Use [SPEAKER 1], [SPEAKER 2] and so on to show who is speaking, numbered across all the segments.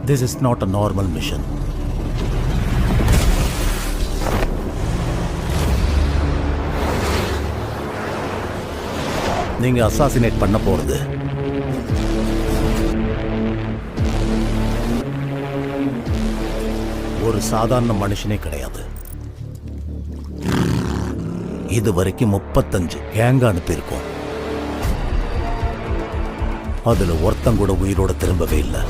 [SPEAKER 1] This is not a normal mission. நீங்க assassinate பண்ண போறது ஒரு சாதாரண மனுஷனே கிடையாது. இது வரைக்கும் 35 கேங்க அனுப்பியிருக்கோம். அதுல ஒருத்தன் கூட உயிரோட திரும்பவே இல்லை.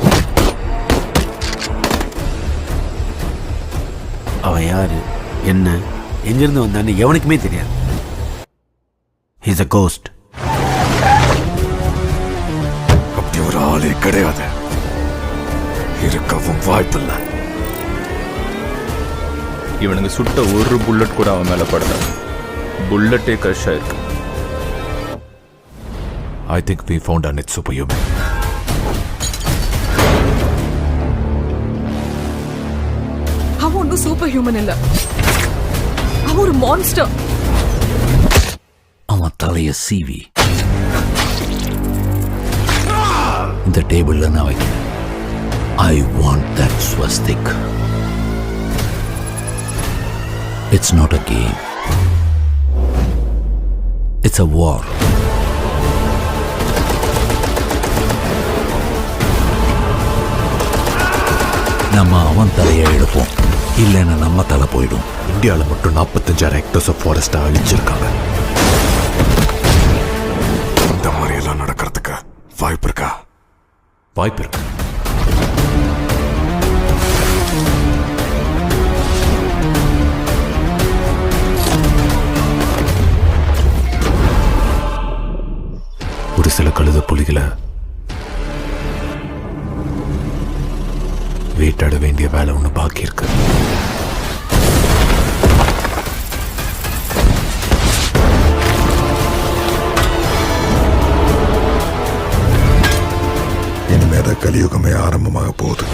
[SPEAKER 2] அவன் யாரு, என்ன, எங்கிருந்து வந்தான்னு எவனுக்குமே தெரியாது. He's a ghost.
[SPEAKER 3] அப்படி ஒரு ஆளே கிடையாது, இருக்கவும் வாய்ப்பில்லை.
[SPEAKER 4] இவனுங்க சுட்ட ஒரு புல்லட் கூட அவன் மேல படல. புல்லட்டே கிரஷ் ஆயிருக்கு.
[SPEAKER 3] I think we found a net superhuman.
[SPEAKER 5] அவன் ஒன்னும் சூப்பர் ஹியூமன் இல்ல, அவன் ஒரு மான்ஸ்டர்.
[SPEAKER 1] அவன் தலைய சீவி இந்த டேபிள்ல நான் வைக்கிறேன். I want that swastika. It's not a game. It's a war. நம்ம அவன் தலையை எடுப்போம், இல்லைன்னா நம்ம தலை போயிடும்.
[SPEAKER 3] இந்தியாவில் மட்டும் 45,000 ஹெக்டர்ஸ் ஆஃப் ஃபாரஸ்ட்டை அழிச்சிருக்காங்க. இந்த மாதிரி எல்லாம் நடக்கிறதுக்கு வாய்ப்பு இருக்கா? வாய்ப்பு இருக்கு. ஒரு சில கழுத புலிகளை வேட்டாட வேண்டிய வேலை ஒன்று பாக்கி இருக்கு. இனிமேதான் கலியுகமே ஆரம்பமாக போகுது.